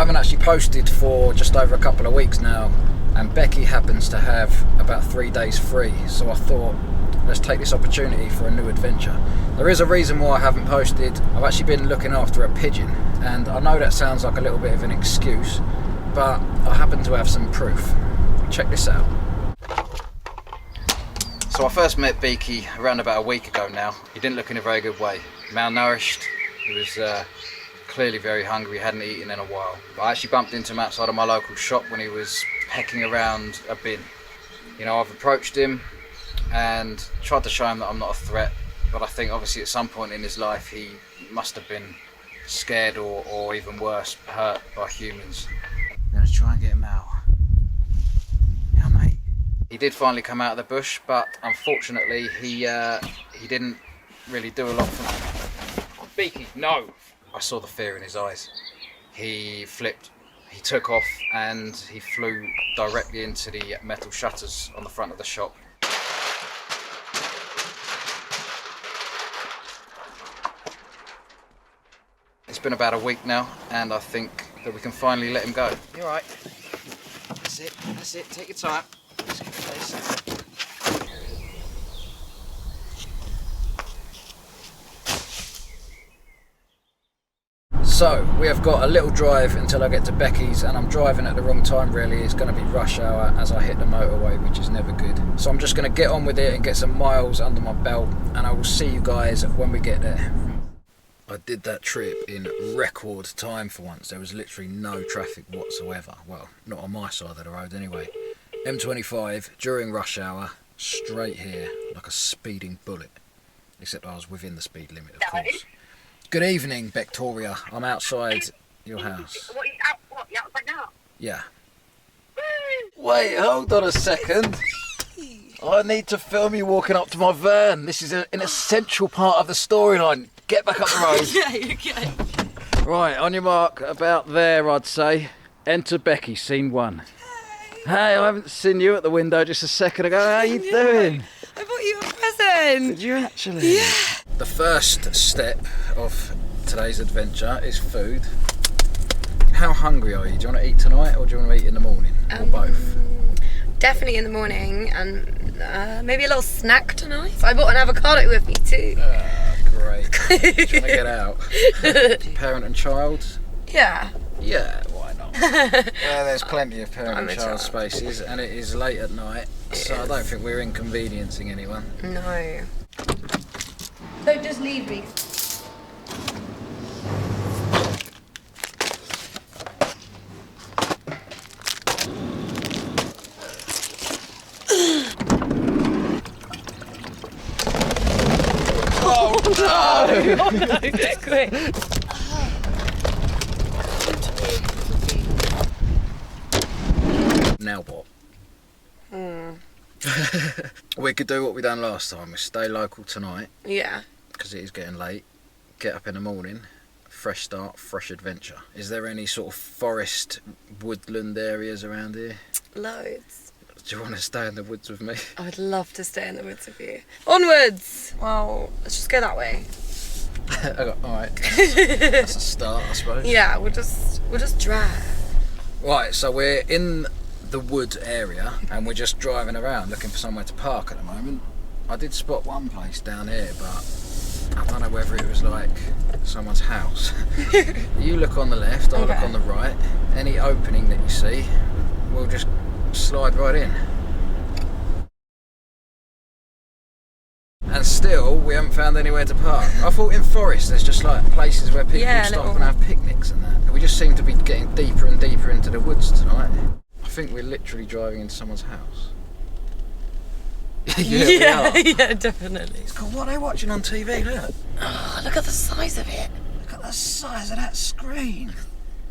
haven't actually posted for just over a couple of weeks now, and Becky happens to have about 3 days free, so I thought let's take this opportunity for a new adventure. There is a reason why I haven't posted. I've actually been looking after a pigeon, and I know that sounds like a little bit of an excuse, but I happen to have some proof. Check this out. So I first met Beaky around about a week ago now. He didn't look in a very good way. Malnourished, he was clearly very hungry, hadn't eaten in a while. But I actually bumped into him outside of my local shop when he was pecking around a bin. You know, I've approached him and tried to show him that I'm not a threat, but I think obviously at some point in his life he must have been scared or even worse, hurt by humans. I'm gonna try and get him out. Yeah, mate. He did finally come out of the bush, but unfortunately he didn't really do a lot for me. Beaky, no! I saw the fear in his eyes. He flipped, he took off, and he flew directly into the metal shutters on the front of the shop. It's been about a week now, and I think that we can finally let him go. You're right. That's it, take your time. Just give it a second. So, we have got a little drive until I get to Becky's, and I'm driving at the wrong time really. It's going to be rush hour as I hit the motorway, which is never good. So I'm just going to get on with it and get some miles under my belt, and I will see you guys when we get there. I did that trip in record time for once. There was literally no traffic whatsoever. Well, not on my side of the road anyway. M25 during rush hour, straight here, like a speeding bullet. Except I was within the speed limit, of course. Good evening, Victoria. I'm outside your house. What, you outside now? Yeah. Wait, hold on a second. I need to film you walking up to my van. This is an essential part of the storyline. Get back up the road. Yeah, okay. Right, on your mark, about there, I'd say. Enter Becky, scene 1. Hey, I haven't seen you at the window just a second ago. How you doing? I bought you a present. Did you actually? Yeah. The first step of today's adventure is food. How hungry are you? Do you want to eat tonight or do you want to eat in the morning? Or both? Definitely in the morning, and maybe a little snack tonight. So I bought an avocado with me too. Great. Do you want to get out? Parent and child? Yeah. Yeah, why not? Well, there's plenty of parent and child spaces, and it is late at night, so I don't think we're inconveniencing anyone. No. Don't just leave me. Oh no! Oh no, quick. Now what? We could do what we done last time. We stay local tonight. Yeah. Because it is getting late. Get up in the morning. Fresh start, fresh adventure. Is there any sort of forest, woodland areas around here? Loads. Do you want to stay in the woods with me? I would love to stay in the woods with you. Onwards! Well, let's just go that way. Alright. That's a start, I suppose. Yeah, we'll just drive. Right, so we're in the wood area and we're just driving around looking for somewhere to park at the moment. I did spot one place down here, but I don't know whether it was like someone's house. You look on the left, I'll look on the right. Any opening that you see, we'll just slide right in. And still, we haven't found anywhere to park. I thought in forest there's just like places where people stop and have picnics and that. We just seem to be getting deeper and deeper into the woods tonight. I think we're literally driving into someone's house. Yeah, definitely. It's called, what are they watching on TV? Look. Oh, look at the size of it. Look at the size of that screen.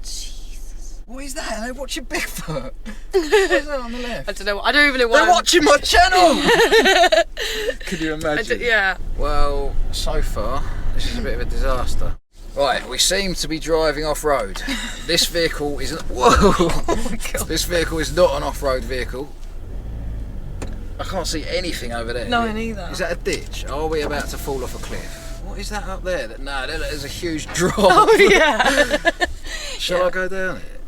Jesus. What is that? They're watching Bigfoot. What is that on the left? I don't know. I don't even know why. They're watching my channel! Can you imagine? Yeah. Well, so far, this is a bit of a disaster. Right, we seem to be driving off-road. This vehicle isn't... Whoa! Oh my God. This vehicle is not an off-road vehicle. I can't see anything over there. No, neither. Is that a ditch? Are we about to fall off a cliff? What is that up there? No, there's a huge drop. Oh, yeah. Shall I go down it?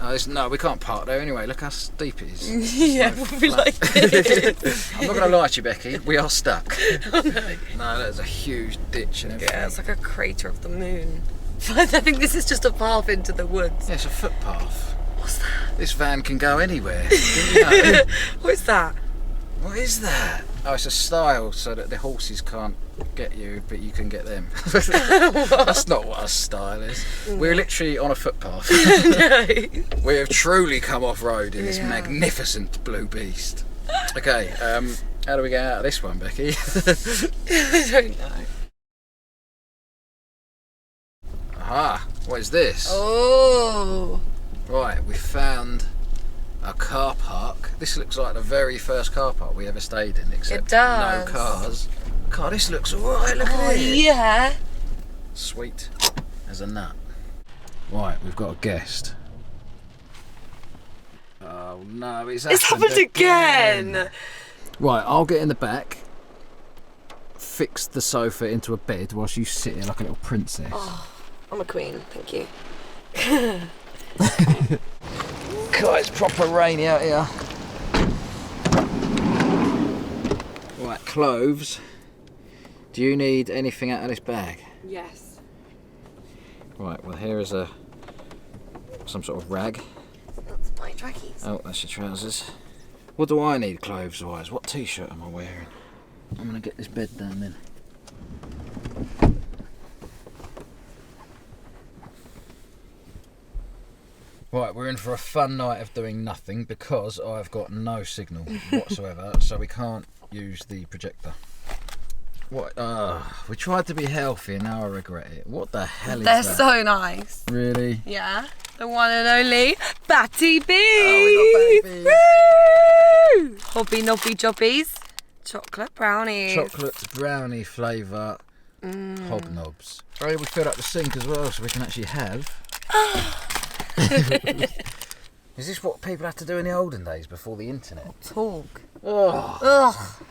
Oh, no, we can't park there anyway. Look how steep it is. Yeah, we'll be like this. I'm not going to lie to you, Becky. We are stuck. Oh no. No, there's a huge ditch and everything. Yeah, it's like a crater of the moon. I think this is just a path into the woods. Yeah, it's a footpath. What's that? This van can go anywhere. Didn't you know? What's that? What is that? Oh, it's a stile so that the horses can't get you, but you can get them. That's not what a stile is. We're literally on a footpath. No. We have truly come off-road in this Yeah. magnificent blue beast. Okay, how do we get out of this one, Becky? I don't know. Aha, what is this? Oh. Right, we found a car park. This looks like the very first car park we ever stayed in, except It does. no cars. God, this looks alright, look Oh at it. yeah. Sweet as a nut. Right, we've got a guest. Oh no, it's happened again. Right, I'll get in the back, fix the sofa into a bed whilst you sit here like a little princess. Oh, I'm a queen, thank you. God, it's proper rainy out here. Right, clothes. Do you need anything out of this bag? Yes. Right, well here is some sort of rag. That's my draggies. Oh, that's your trousers. What do I need clothes-wise? What t-shirt am I wearing? I'm gonna get this bed down then. Right, we're in for a fun night of doing nothing because I've got no signal whatsoever, so we can't use the projector. What? We tried to be healthy and now I regret it. What the hell is They're that? so nice. Really? Yeah. The one and only Batty Bees. Oh, we got Batty Woo! Hobby Nobby Jobbies. Chocolate brownies. Chocolate brownie flavour hobnobs. Oh, we filled up the sink as well so we can actually have. Is this what people had to do in the olden days before the internet? Talk. Oh,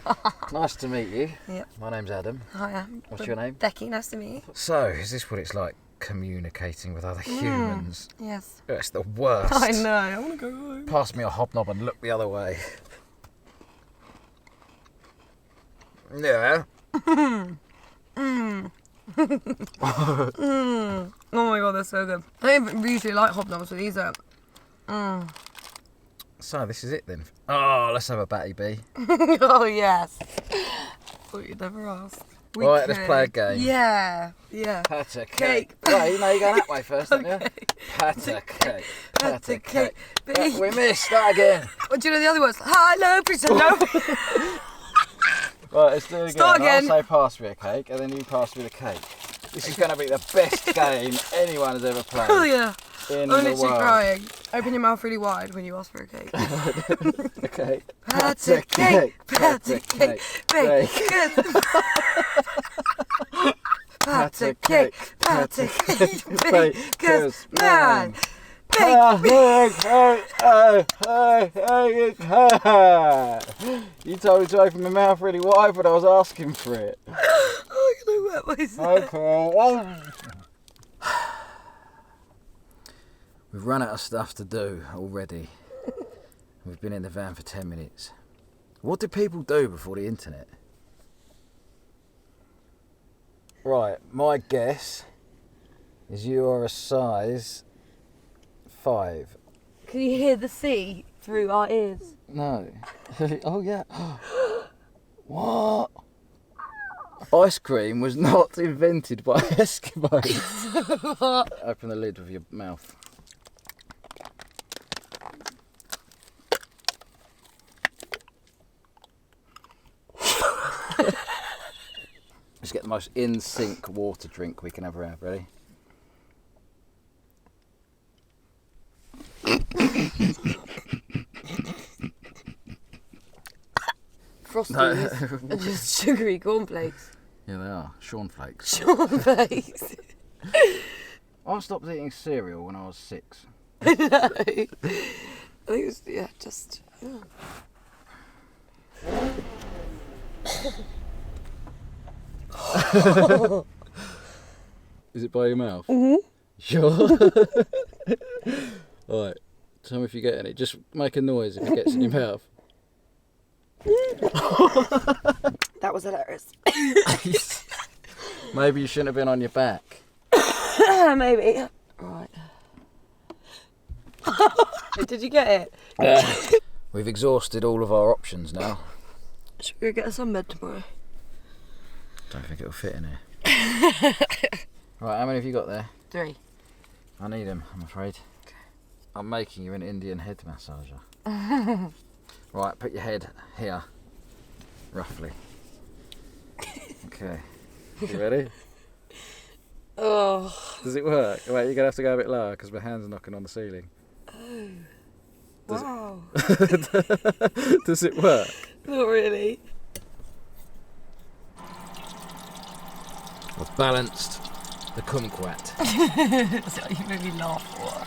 Ugh. nice to meet you. Yep. My name's Adam. Hiya. What's your name? Becky, nice to meet you. So, is this what it's like communicating with other humans? Yes. Oh, it's the worst. I know. I want to go home. Pass me a hobnob and look the other way. Yeah. Oh my god, they're so good. I don't even usually like hobnobs, but these are. So, this is it then. Oh, let's have a batty bee. Oh yes. Thought you'd never ask. We Right, let's could. play a game. Yeah, yeah. Pat a Cake. cake. Wait, no, you're going that way first, aren't you? Okay. Pat a cake. Pat a cake. Bee. We missed that again. What do you know the other words? Hello, Priscilla. Right, let's do it again. Start again. I'll say pass me a cake, and then you pass me the cake. This is going to be the best game anyone has ever played Oh yeah. in I'm the literally world. crying. Open your mouth really wide when you ask for a cake. Okay. Pat a cake, pat a cake, bake. Pat a cake, pat a cake, bake. 'Cause man, You told me to open my mouth really wide, but I was asking for it. Oh, I'm gonna wet myself. Okay. We've run out of stuff to do already. We've been in the van for 10 minutes. What did people do before the internet? Right, my guess is you are a size 5. Can you hear the sea through our ears? No. Oh yeah. What? Ice cream was not invented by Eskimos. Open the lid with your mouth. Let's get the most in-sync water drink we can ever have. Ready? Frosties and just sugary cornflakes. Yeah, they are. Sean flakes. Cornflakes. I stopped eating cereal when I was 6. I know. I think it was, yeah, just. Yeah. Is it by your mouth? Mhm. Sure. Alright, Tell me if you're getting it. Just make a noise if it gets in your mouth. That was hilarious. Maybe you shouldn't have been on your back. Maybe. Right. Did you get it? We've exhausted all of our options now. Should we go get a sunbed tomorrow? Don't think it'll fit in here. Right, how many have you got there? 3. I need them, I'm afraid. Okay. I'm making you an Indian head massager. Right, put your head here, roughly. Okay, you ready? Oh. Does it work? Wait, you're gonna have to go a bit lower because my hand's knocking on the ceiling. Oh. Does Wow. Does it work? Not really. I've balanced the kumquat. So you made me laugh for.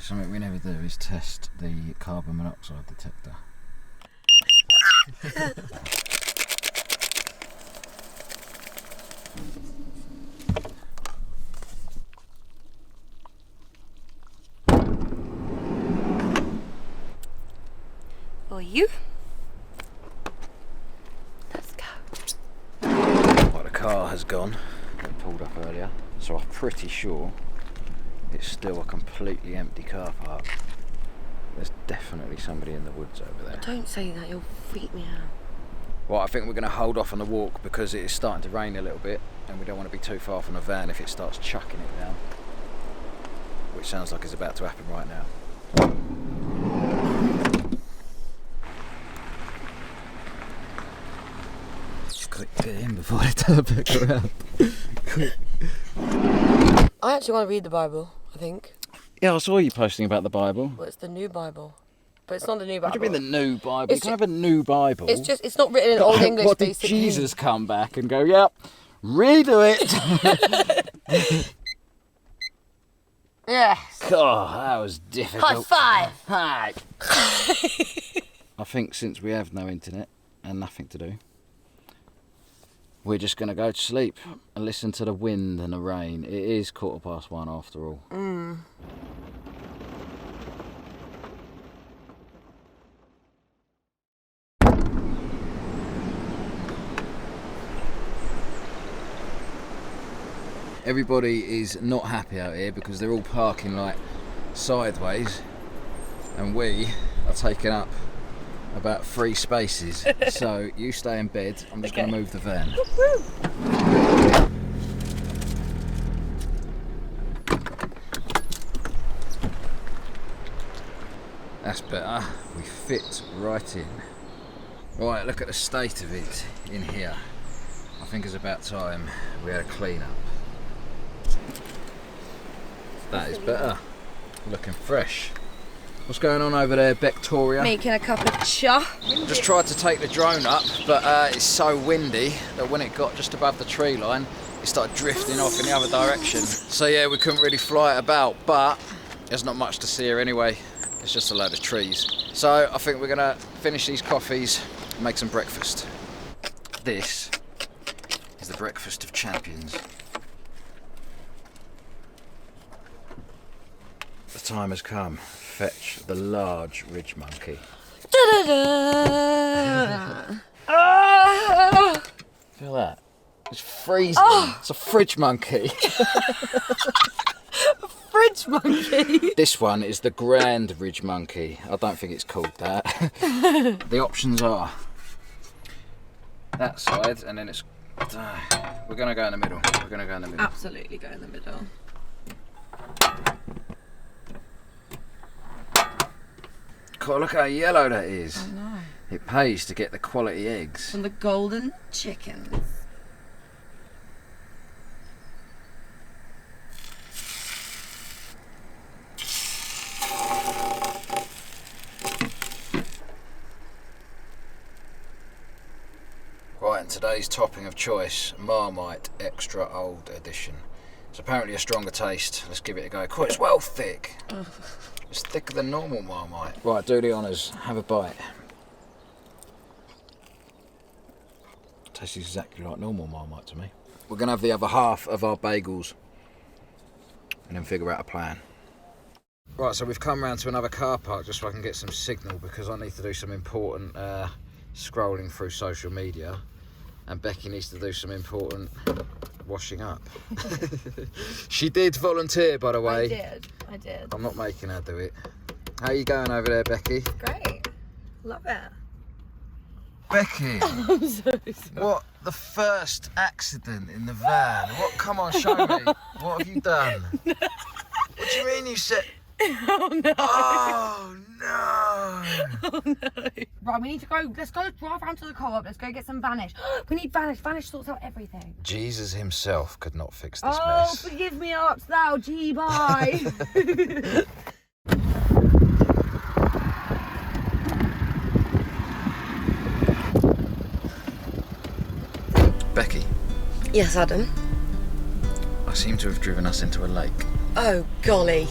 Something we never do is test the carbon monoxide detector. For you. Let's go. Well, the car has gone. Got pulled up earlier, so I'm pretty sure it's still a completely empty car park. There's definitely somebody in the woods over there. Don't say that, you'll freak me out. Well, I think we're going to hold off on the walk because it is starting to rain a little bit and we don't want to be too far from the van if it starts chucking it down. Which sounds like it's about to happen right now. Quick, get in before I turn back around. Quick. I actually want to read the Bible, I think. Yeah, I saw you posting about the Bible. Well, it's the new Bible. But it's not the new Bible. What do you mean the new Bible? It's you can't have a new Bible. It's not written in Old English, What did basically. Jesus come back and go, yep, redo it? Yes. God, that was difficult. High five. Hi. I think since we have no internet and nothing to do, we're just going to go to sleep and listen to the wind and the rain. It is 1:15 after all. Everybody is not happy out here because they're all parking like sideways and we are taking up about 3 spaces. So you stay in bed, I'm just going to move the van. That's better, we fit right in. Right, look at the state of it in here. I think it's about time we had a clean up. That is better, looking fresh. What's going on over there, Victoria? Making a cup of cha. Just tried to take the drone up, but it's so windy that when it got just above the tree line, it started drifting off in the other direction. So yeah, we couldn't really fly it about, but there's not much to see here anyway. It's just a load of trees. So I think we're gonna finish these coffees and make some breakfast. This is the breakfast of champions. The time has come. Fetch the large ridge monkey. Feel that? It's freezing. Oh. It's a fridge monkey. Fridge monkey. This one is the grand ridge monkey. I don't think it's called that. The options are that side, and then it's. We're gonna go in the middle. We're gonna go in the middle. Absolutely go in the middle. God, look how yellow that is. I know. It pays to get the quality eggs. From the golden chickens. Right, and today's topping of choice, Marmite Extra Old Edition. It's apparently a stronger taste. Let's give it a go. Cool, it's well thick. It's thicker than normal Marmite. Right, do the honours. Have a bite. Tastes exactly like normal Marmite to me. We're going to have the other half of our bagels and then figure out a plan. Right, so we've come round to another car park just so I can get some signal because I need to do some important scrolling through social media, and Becky needs to do some important washing up. She did volunteer, by the way. I did. I'm not making her do it. How you going over there, Becky? Great. Love it. Becky! I'm so sorry. What? The first accident in the van. What? Come on, show me. What have you done? What do you mean you said... Oh no. Oh no. Oh no. Right, we need to go. Let's go drive around to the co-op. Let's go get some Vanish. We need Vanish. Vanish sorts out everything. Jesus himself could not fix this Oh, mess. forgive me, art thou, gee, bye. Becky, Yes, Adam. I seem to have driven us into a lake. Oh, golly.